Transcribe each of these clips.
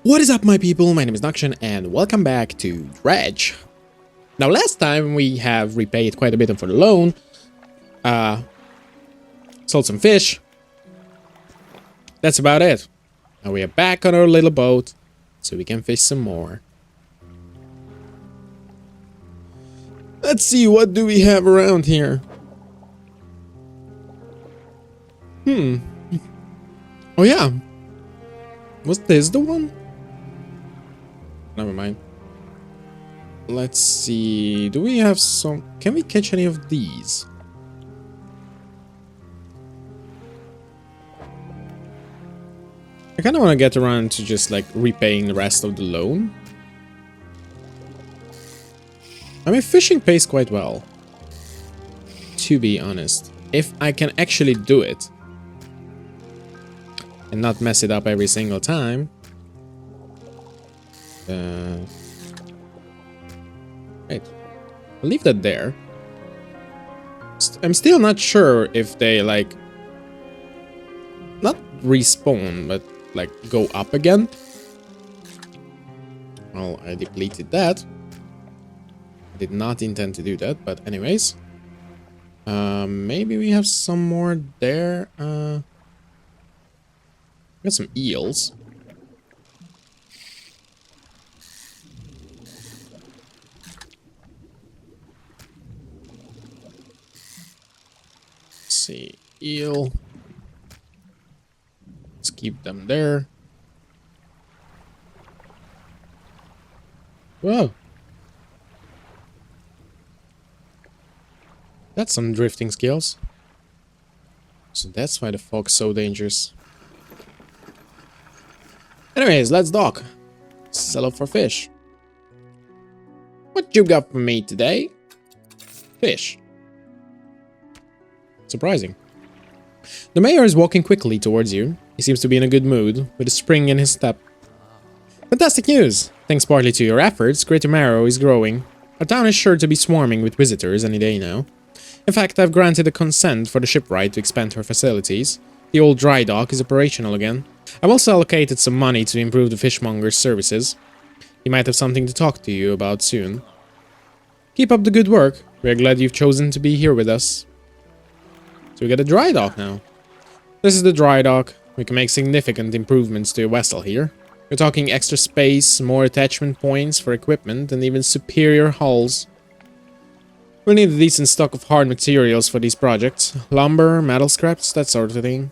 What is up, my people? My name is Nocktion and welcome back to Dredge. Now, last time we have repaid quite a bit for the loan. Sold some fish. That's about it. Now we are back on our little boat, so we can fish some more. Let's see, what do we have around here? Oh yeah. Was this the one? Never mind. Let's see. Do we have some... Can we catch any of these? I kind of want to get around to just like repaying the rest of the loan. I mean, fishing pays quite well, to be honest. If I can actually do it and not mess it up every single time. Right. I'll leave that there. I'm still not sure if they like not respawn, but like go up again. Well, I depleted that. I did not intend to do that, but anyways. Maybe we have some more there. Got some eels. Let's see, eel. Let's keep them there. Whoa. That's some drifting skills. So that's why the fog's so dangerous. Anyways, let's dock. Sell up for fish. What you got for me today? Fish. Surprising. The mayor is walking quickly towards you. He seems to be in a good mood, with a spring in his step. Fantastic news! Thanks partly to your efforts, Greater Marrow is growing. Our town is sure to be swarming with visitors any day now. In fact, I've granted a consent for the shipwright to expand her facilities. The old dry dock is operational again. I've also allocated some money to improve the fishmonger's services. He might have something to talk to you about soon. Keep up the good work. We're glad you've chosen to be here with us. So we got a dry dock now. This is the dry dock. We can make significant improvements to your vessel here. We're talking extra space, more attachment points for equipment, and even superior hulls. We'll need a decent stock of hard materials for these projects. Lumber, metal scraps, that sort of thing.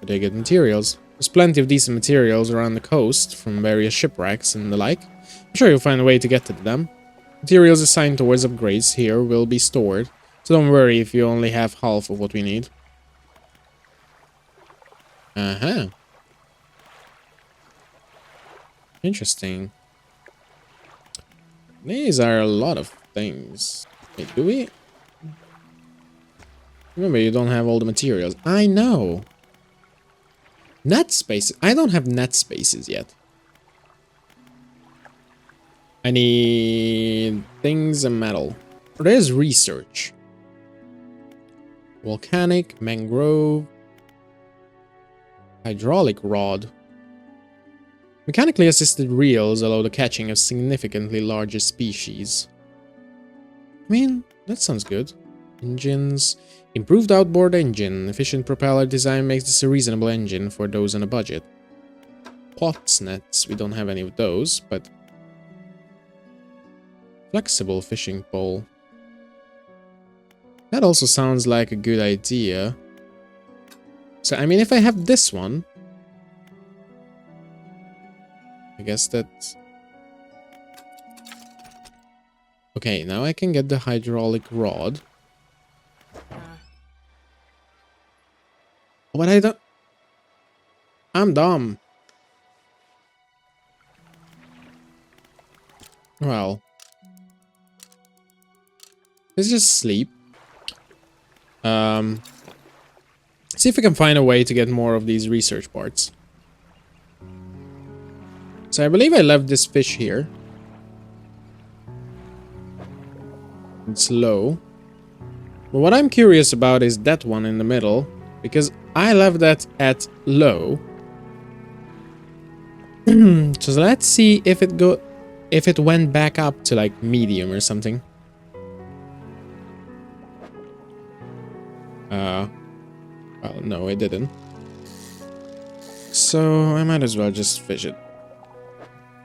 But they get materials. There's plenty of decent materials around the coast, from various shipwrecks and the like. I'm sure you'll find a way to get to them. Materials assigned towards upgrades here will be stored, so don't worry if you only have half of what we need. Uh-huh. Interesting. These are a lot of things. Wait, do we? Remember, you don't have all the materials. I know. Net spaces. I don't have net spaces yet. I need things and metal. There's research. Volcanic, mangrove, hydraulic rod. Mechanically assisted reels allow the catching of significantly larger species. I mean, that sounds good. Engines. Improved outboard engine. Efficient propeller design makes this a reasonable engine for those on a budget. Pots nets. We don't have any of those, but... Flexible fishing pole. That also sounds like a good idea. So, I mean, if I have this one... I guess that's... Okay, now I can get the hydraulic rod. But I don't... I'm dumb. Well. Let's just sleep. See if I can find a way to get more of these research parts. So I believe I left this fish here. It's low. But what I'm curious about is that one in the middle. Because I left that at low. So let's see if it went back up to like medium or something. Well, no, it didn't. So I might as well just fish it.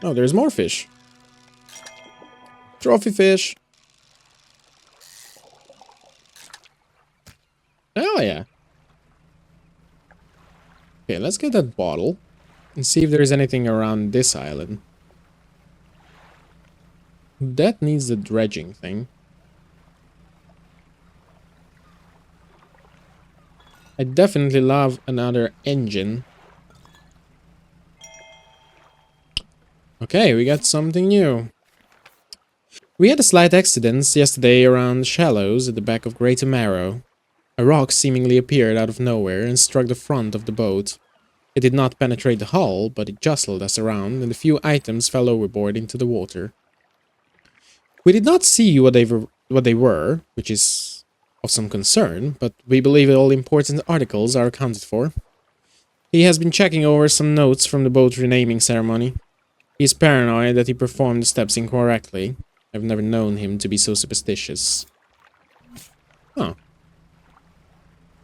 Oh, there's more fish. Trophy fish. Oh yeah. Okay, let's get that bottle and see if there's anything around this island. That needs the dredging thing. I definitely love another engine. Okay, we got something new. We had a slight accident yesterday around the shallows at the back of Great Marrow. A rock seemingly appeared out of nowhere and struck the front of the boat. It did not penetrate the hull, but it jostled us around, and a few items fell overboard into the water. We did not see what they were, which is of some concern, but we believe all important articles are accounted for. He has been checking over some notes from the boat renaming ceremony. He is paranoid that he performed the steps incorrectly. I've never known him to be so superstitious. Huh.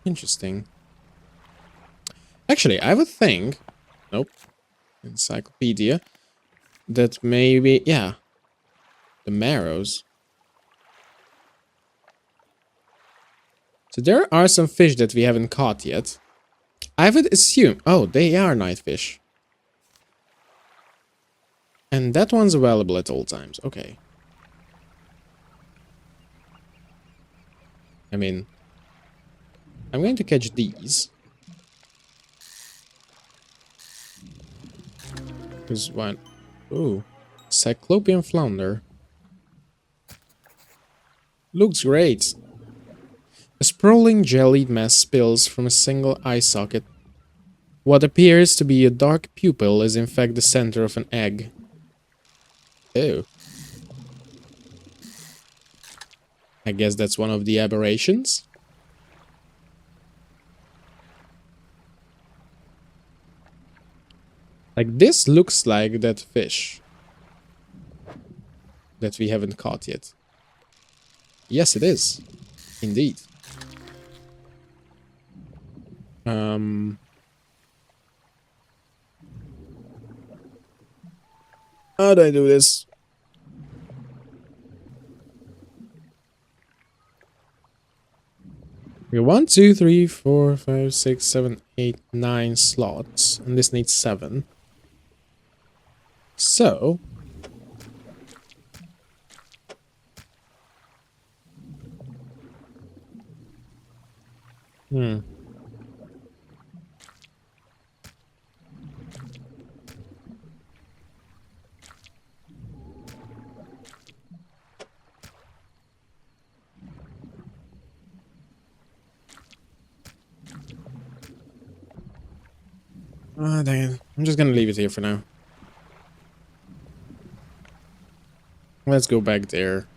Interesting. Actually, I would think... Nope. Encyclopedia. That maybe... Yeah. The marrows. So there are some fish that we haven't caught yet. I would assume... Oh, they are night fish. And that one's available at all times. Okay. I mean... I'm going to catch these. There's one. Ooh. Cyclopean flounder. Looks great. A sprawling jellied mess spills from a single eye socket. What appears to be a dark pupil is in fact the center of an egg. Ew. I guess that's one of the aberrations. Like, this looks like that fish that we haven't caught yet. Yes, it is. Indeed. How do I do this? We have 1, 2, 3, 4, 5, 6, 7, 8, 9 slots, and this needs 7. So... Ah, dang it. I'm just gonna leave it here for now. Let's go back there.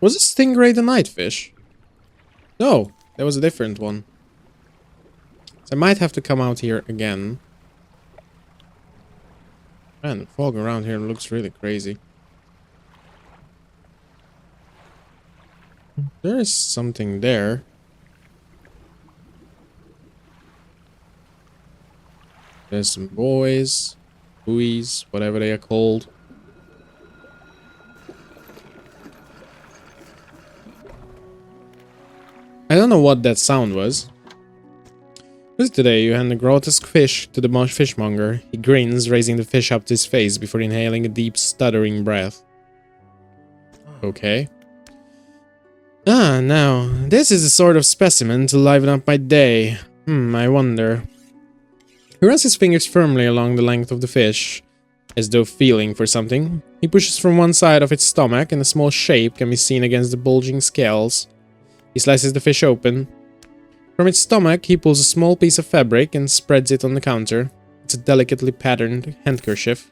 Was a stingray the night fish? No, that was a different one. So I might have to come out here again. Man, the fog around here looks really crazy. There is something there. There's some boys, buoys, whatever they are called. I don't know what that sound was. Today you hand a grotesque fish to the fishmonger. He grins, raising the fish up to his face before inhaling a deep, stuttering breath. Okay. Ah, now, this is the sort of specimen to liven up my day. I wonder. He runs his fingers firmly along the length of the fish, as though feeling for something. He pushes from one side of its stomach, and a small shape can be seen against the bulging scales. He slices the fish open. From its stomach, he pulls a small piece of fabric and spreads it on the counter. It's a delicately patterned handkerchief.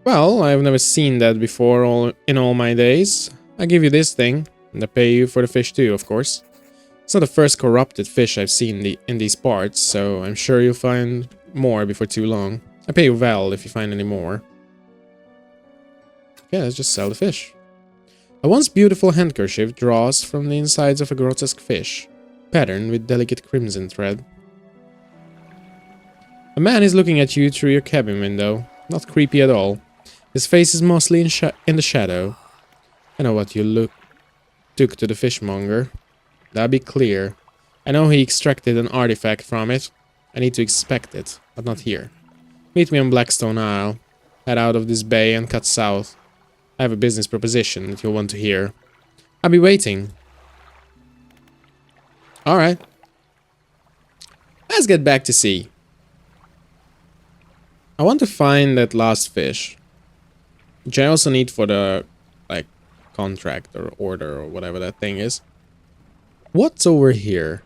Well, I've never seen that before in all my days. I give you this thing, and I pay you for the fish too, of course. It's not the first corrupted fish I've seen in these parts, so I'm sure you'll find more before too long. I pay you well if you find any more. Okay, let's just sell the fish. A once beautiful handkerchief draws from the insides of a grotesque fish, patterned with delicate crimson thread. A man is looking at you through your cabin window, not creepy at all. His face is mostly in the shadow. I know what you took to the fishmonger. That'll be clear. I know he extracted an artifact from it. I need to inspect it, but not here. Meet me on Blackstone Isle. Head out of this bay and cut south. I have a business proposition that you'll want to hear. I'll be waiting. Alright. Let's get back to sea. I want to find that last fish. Which I also need for the, like, contract or order or whatever that thing is. What's over here?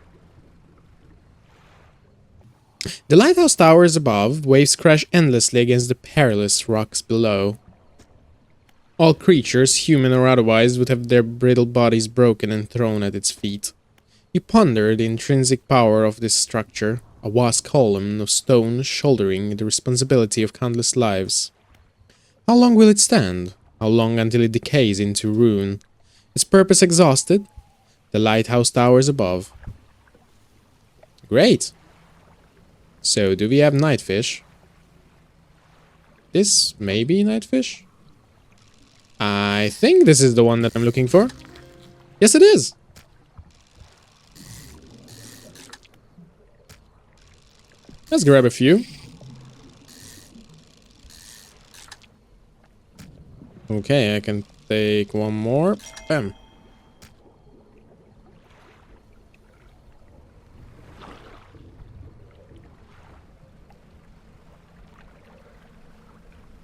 The lighthouse towers above, waves crash endlessly against the perilous rocks below. All creatures, human or otherwise, would have their brittle bodies broken and thrown at its feet. You ponder the intrinsic power of this structure, a vast column of stone shouldering the responsibility of countless lives. How long will it stand? How long until it decays into ruin? Its purpose exhausted? The lighthouse towers above. Great! So, do we have nightfish? This may be nightfish? I think this is the one that I'm looking for. Yes, it is! Let's grab a few. Okay, I can take one more. Bam.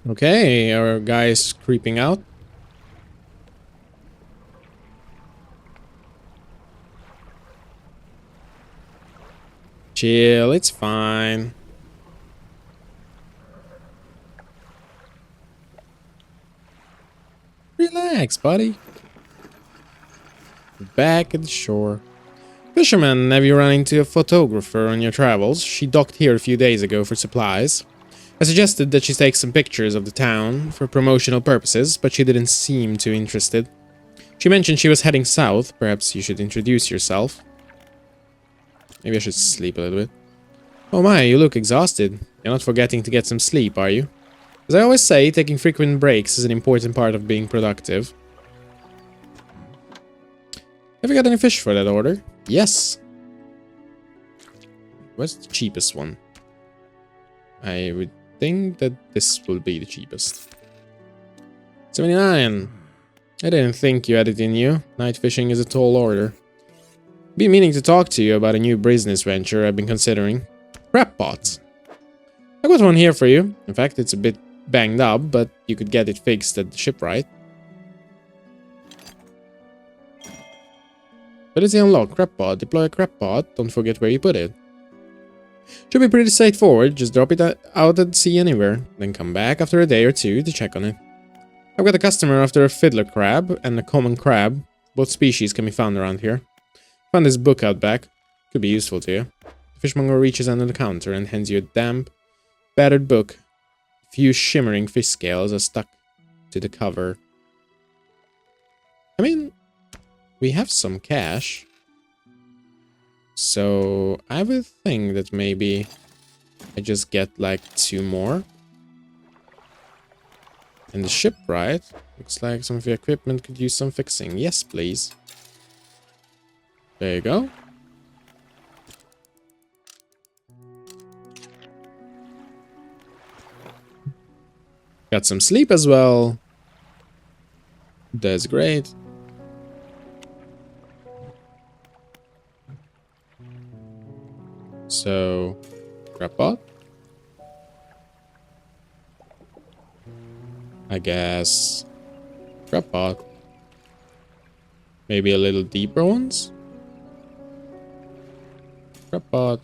Okay, our guy is creeping out. Chill, it's fine. Relax, buddy. Back at the shore. Fisherman, have you run into a photographer on your travels? She docked here a few days ago for supplies. I suggested that she take some pictures of the town for promotional purposes, but she didn't seem too interested. She mentioned she was heading south. Perhaps you should introduce yourself. Maybe I should sleep a little bit. Oh my, you look exhausted. You're not forgetting to get some sleep, are you? As I always say, taking frequent breaks is an important part of being productive. Have you got any fish for that order? Yes. Where's the cheapest one? I would think that this will be the cheapest. 79. I didn't think you had it in you. Night fishing is a tall order. Been meaning to talk to you about a new business venture I've been considering. Crab pots. I got one here for you. In fact, it's a bit banged up, but you could get it fixed at the shipwright. Ability unlocked. Crab pot. Deploy a crab pot. Don't forget where you put it. Should be pretty straightforward. Just drop it out at sea anywhere. Then come back after a day or two to check on it. I've got a customer after a fiddler crab and a common crab. Both species can be found around here. Found this book out back. Could be useful to you. The fishmonger reaches under the counter and hands you a damp, battered book. A few shimmering fish scales are stuck to the cover. I mean, we have some cash. So, I would think that maybe I just get like 2 more. And the shipwright. Looks like some of your equipment could use some fixing. Yes, please. There you go. Got some sleep as well. That's great. So, crab pot. I guess crab pot. Maybe a little deeper ones. Crab pot.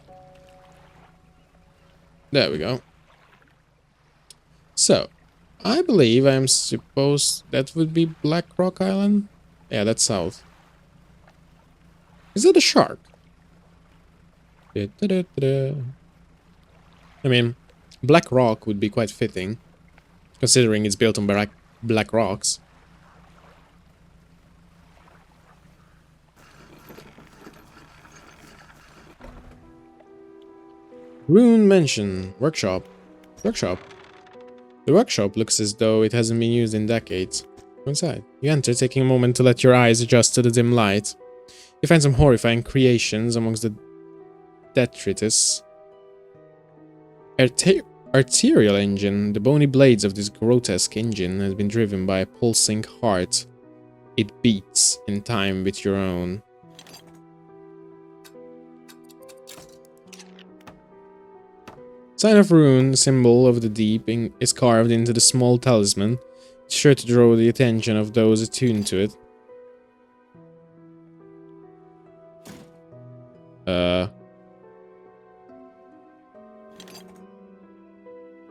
There we go. So, I believe I'm supposed... That would be Black Rock Island? Yeah, that's south. Is it a shark? Da-da-da-da-da. I mean, black rock would be quite fitting, considering it's built on black rocks. Rune Mansion. Workshop. Workshop. The workshop looks as though it hasn't been used in decades. Go inside. You enter, taking a moment to let your eyes adjust to the dim light. You find some horrifying creations amongst the detritus. Arterial engine. The bony blades of this grotesque engine has been driven by a pulsing heart. It beats in time with your own. Sign of Rune, symbol of the deep, is carved into the small talisman. It's sure to draw the attention of those attuned to it.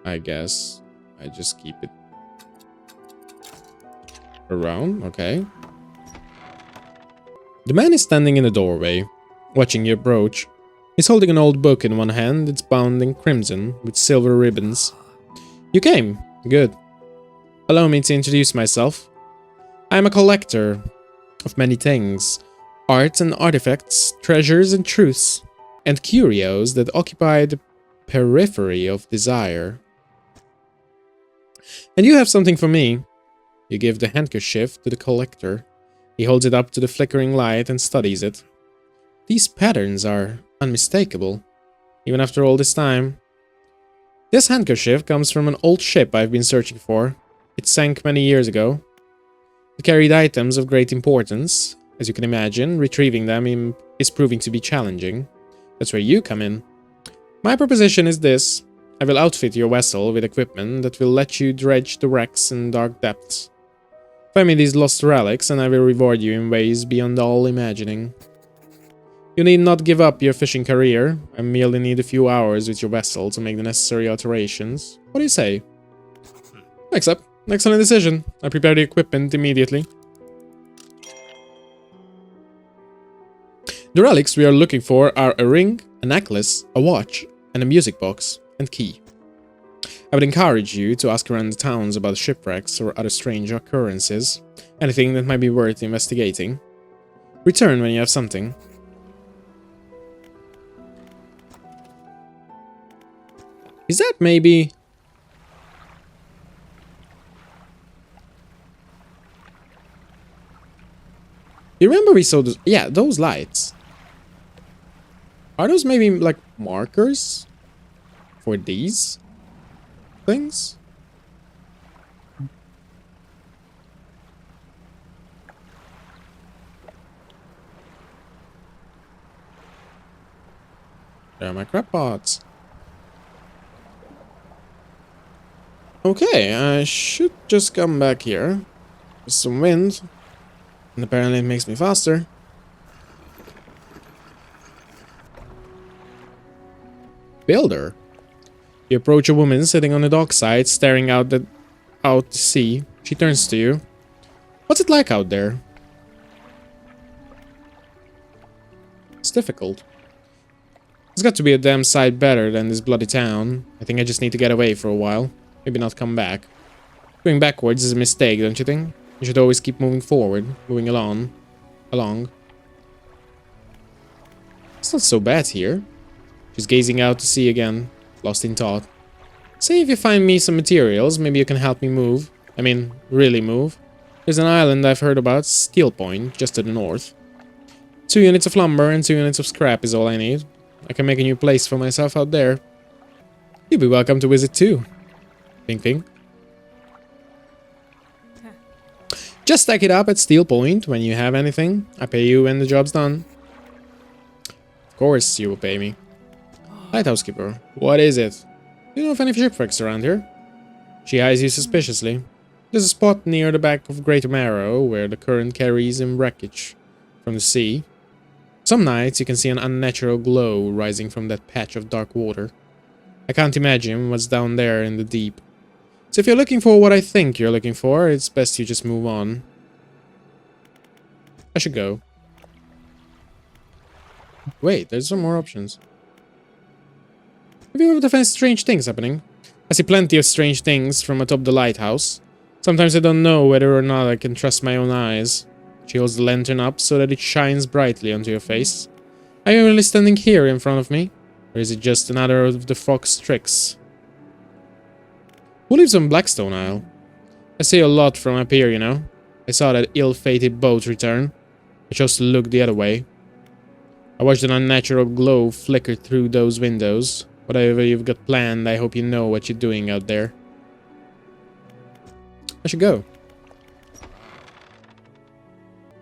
I guess I just keep it around, okay. The man is standing in the doorway, watching you approach. He's holding an old book in one hand. It's bound in crimson with silver ribbons. You came. Good. Allow me to introduce myself. I am a collector of many things. Art and artifacts, treasures and truths, and curios that occupy the periphery of desire. And you have something for me. You give the handkerchief to the collector. He holds it up to the flickering light and studies it. These patterns are unmistakable, even after all this time. This handkerchief comes from an old ship I've been searching for. It sank many years ago. It carried items of great importance. As you can imagine, retrieving them is proving to be challenging. That's where you come in. My proposition is this. I will outfit your vessel with equipment that will let you dredge the wrecks in dark depths. Find me these lost relics and I will reward you in ways beyond all imagining. You need not give up your fishing career. I merely need a few hours with your vessel to make the necessary alterations. What do you say? Accept. Excellent decision. I prepare the equipment immediately. The relics we are looking for are a ring, a necklace, a watch, and a music box and key. I would encourage you to ask around the towns about shipwrecks or other strange occurrences, anything that might be worth investigating. Return when you have something. Is that maybe... You remember we saw those... Yeah, those lights. Are those maybe like markers for these things? There are my crab pots. Okay, I should just come back here. There's some wind. And apparently it makes me faster. Builder. You approach a woman sitting on the dockside, staring out to sea. She turns to you. What's it like out there? It's difficult. It's got to be a damn sight better than this bloody town. I think I just need to get away for a while. Maybe not come back. Going backwards is a mistake, don't you think? You should always keep moving forward, moving along. It's not so bad here. She's gazing out to sea again, lost in thought. Say if you find me some materials, maybe you can help me move. I mean, really move. There's an island I've heard about, Steel Point, just to the north. 2 units of lumber and 2 units of scrap is all I need. I can make a new place for myself out there. You'd be welcome to visit too. Ping ping. Just stack it up at Steel Point when you have anything. I pay you when the job's done. Of course you will pay me. Lighthouse keeper, what is it? Do you know of any shipwrecks around here? She eyes you suspiciously. There's a spot near the back of Great Marrow where the current carries in wreckage from the sea. Some nights you can see an unnatural glow rising from that patch of dark water. I can't imagine what's down there in the deep. So if you're looking for what I think you're looking for, it's best you just move on. I should go. Wait, there's some more options. Have you ever found strange things happening? I see plenty of strange things from atop the lighthouse. Sometimes I don't know whether or not I can trust my own eyes. She holds the lantern up so that it shines brightly onto your face. Are you really standing here in front of me? Or is it just another of the fox tricks? Who lives on Blackstone Isle? I see a lot from up here, you know. I saw that ill-fated boat return. I chose to look the other way. I watched an unnatural glow flicker through those windows. Whatever you've got planned, I hope you know what you're doing out there. I should go.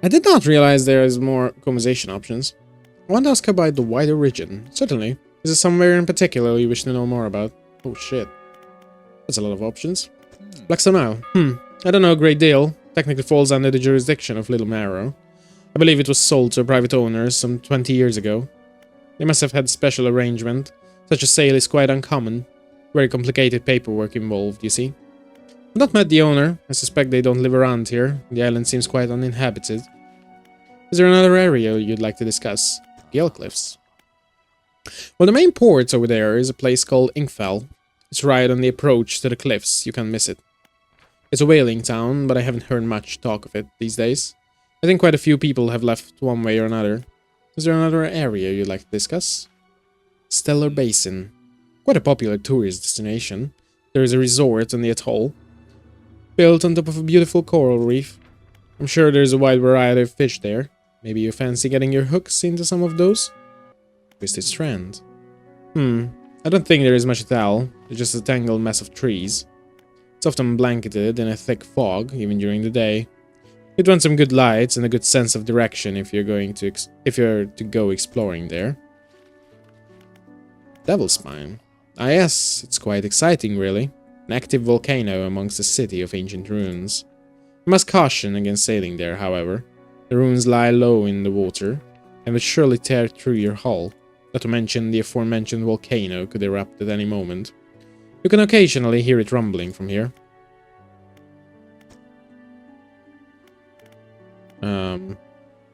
I did not realize there is more conversation options. I want to ask about the wider region. Certainly. Is there somewhere in particular you wish to know more about? Oh shit. That's a lot of options. Blackstone Isle. I don't know a great deal. Technically falls under the jurisdiction of Little Marrow. I believe it was sold to a private owner some 20 years ago. They must have had special arrangement. Such a sale is quite uncommon. Very complicated paperwork involved, you see. I've not met the owner. I suspect they don't live around here. The island seems quite uninhabited. Is there another area you'd like to discuss? Gale Cliffs. Well, the main port over there is a place called Inkfell. It's right on the approach to the cliffs. You can't miss it. It's a whaling town, but I haven't heard much talk of it these days. I think quite a few people have left one way or another. Is there another area you'd like to discuss? Stellar Basin. Quite a popular tourist destination. There is a resort on the atoll, built on top of a beautiful coral reef. I'm sure there's a wide variety of fish there. Maybe you fancy getting your hooks into some of those? Twisted Strand. I don't think there is much to tell. It's just a tangled mess of trees. It's often blanketed in a thick fog, even during the day. You'd want some good lights and a good sense of direction if you're to go exploring there. Devil's Spine. Ah yes, it's quite exciting really. An active volcano amongst a city of ancient ruins. You must caution against sailing there, however. The ruins lie low in the water, and would surely tear through your hull. Not to mention the aforementioned volcano could erupt at any moment. You can occasionally hear it rumbling from here.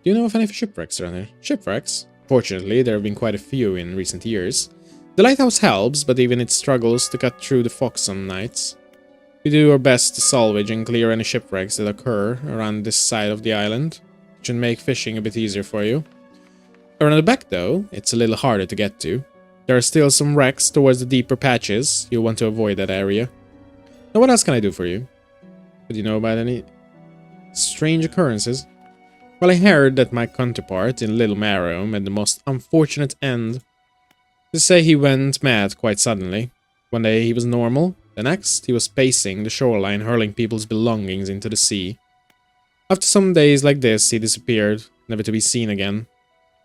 Do you know of any shipwrecks around here? Shipwrecks? Fortunately, there have been quite a few in recent years. The lighthouse helps, but even it struggles to cut through the fog some nights. We do our best to salvage and clear any shipwrecks that occur around this side of the island. It should make fishing a bit easier for you. Around the back, though, it's a little harder to get to. There are still some wrecks towards the deeper patches. You'll want to avoid that area. Now, what else can I do for you? Do you know about any strange occurrences? Well, I heard that my counterpart in Little Marrow met the most unfortunate end. To say he went mad quite suddenly. One day he was normal, the next he was pacing the shoreline, hurling people's belongings into the sea. After some days like this, he disappeared, never to be seen again.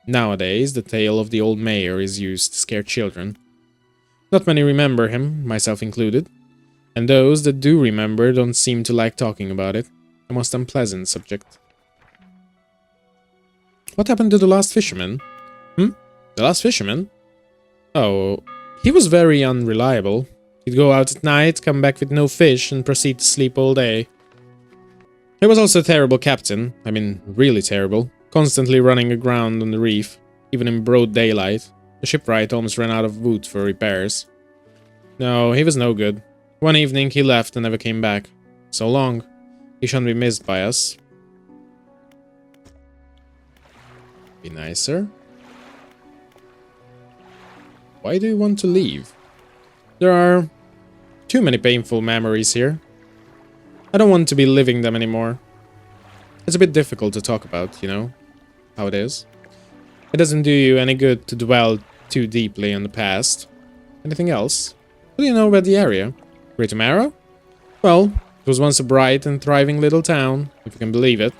Nowadays, the tale of the old mayor is used to scare children. Not many remember him, myself included, and those that do remember don't seem to like talking about it. A most unpleasant subject. What happened to the last fisherman? The last fisherman? Oh, he was very unreliable. He'd go out at night, come back with no fish, and proceed to sleep all day. He was also a terrible captain. I mean, really terrible. Constantly running aground on the reef, even in broad daylight. The shipwright almost ran out of wood for repairs. No, he was no good. One evening he left and never came back. So long. He shan't be missed by us. Be nicer. Why do you want to leave? There are too many painful memories here. I don't want to be living them anymore. It's a bit difficult to talk about, you know, how it is. It doesn't do you any good to dwell too deeply on the past. Anything else? What do you know about the area? Greater Marrow? Well, it was once a bright and thriving little town, if you can believe it.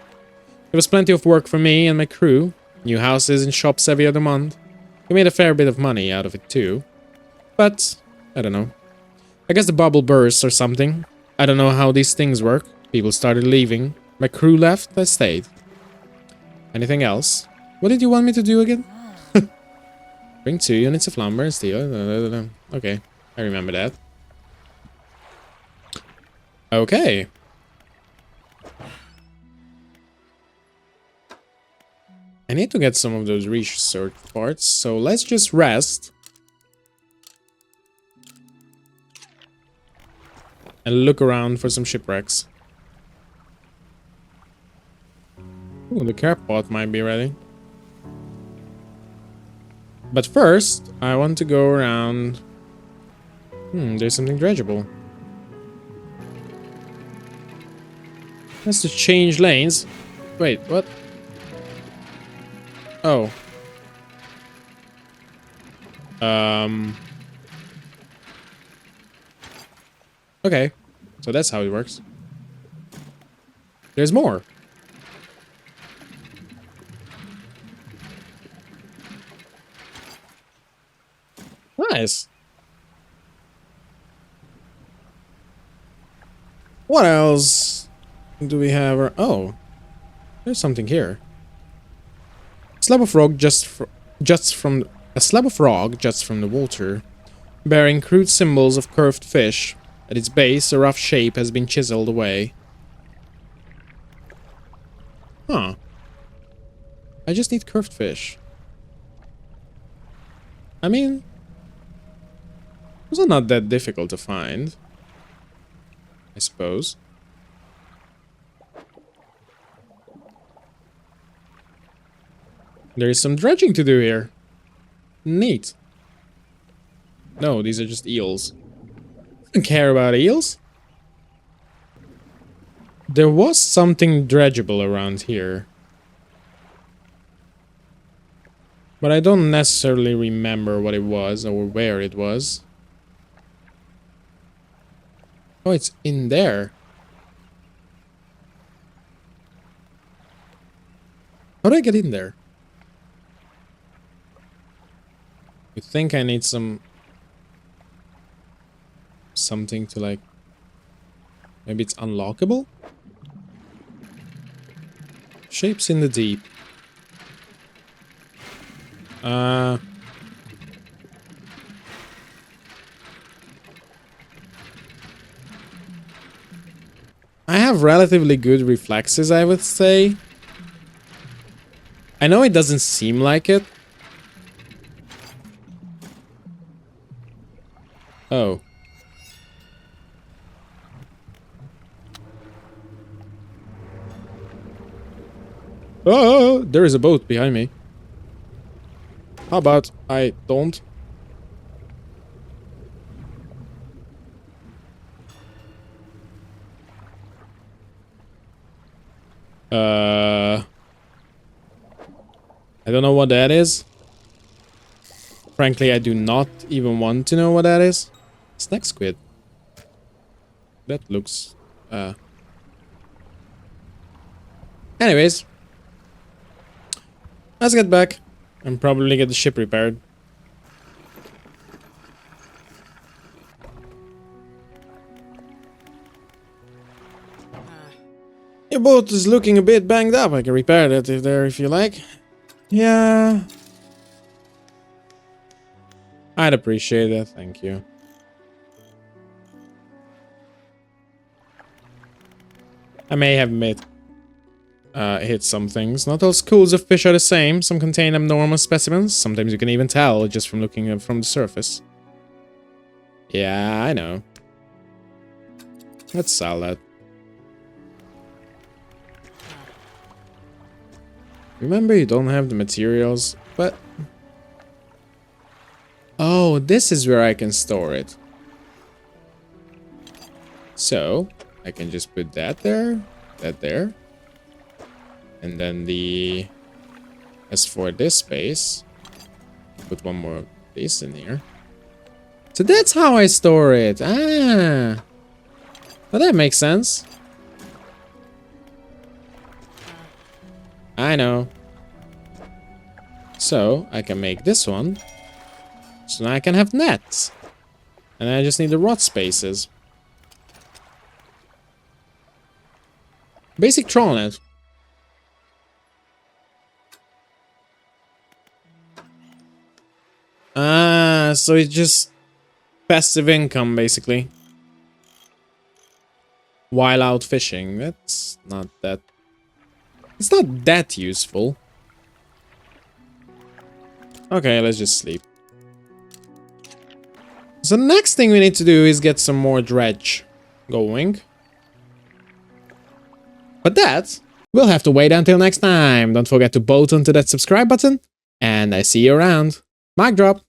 There was plenty of work for me and my crew. New houses and shops every other month. We made a fair bit of money out of it too. But, I don't know. I guess the bubble burst or something. I don't know how these things work. People started leaving. My crew left, I stayed. Anything else? What did you want me to do again? Bring 2 units of lumber and steel. Okay, I remember that. Okay. I need to get some of those research parts, so let's just rest. And look around for some shipwrecks. Ooh, the care pot might be ready. But first, I want to go around... there's something dredgeable. That's to change lanes. Wait, what? Oh. Okay. So that's how it works. There's more. Nice. What else do we have? Oh, there's something here. A slab of rock just from the water, bearing crude symbols of curved fish. At its base, a rough shape has been chiseled away. Huh. I just need curved fish. I mean, those are not that difficult to find, I suppose. There is some dredging to do here. Neat. No, these are just eels. I don't care about eels. There was something dredgeable around here. But I don't necessarily remember what it was or where it was. Oh, it's in there. How do I get in there? You think I need something to like... Maybe it's unlockable? Shapes in the deep. I have relatively good reflexes, I would say. I know it doesn't seem like it. Oh. Oh, there is a boat behind me. How about I don't? I don't know what that is. Frankly, I do not even want to know what that is. Snack squid. That looks... Anyways. Let's get back. And probably get the ship repaired. Your boat is looking a bit banged up. I can repair that if you like. Yeah. I'd appreciate that, thank you. I may have hit some things. Not all schools of fish are the same. Some contain abnormal specimens. Sometimes you can even tell just from looking from the surface. Yeah, I know. Let's sell that. Remember, you don't have the materials, but... Oh, this is where I can store it. So, I can just put that there, and then the... As for this space, put one more of this in here. So that's how I store it. Ah. Well, that makes sense. I know. So, I can make this one. So now I can have nets. And I just need the rot spaces. Basic troll net. Ah, so it's just passive income, basically. While out fishing. That's not that... It's not that useful. Okay, let's just sleep. So the next thing we need to do is get some more dredge going. But that, we'll have to wait until next time. Don't forget to bolt onto that subscribe button, and I see you around. Mic drop.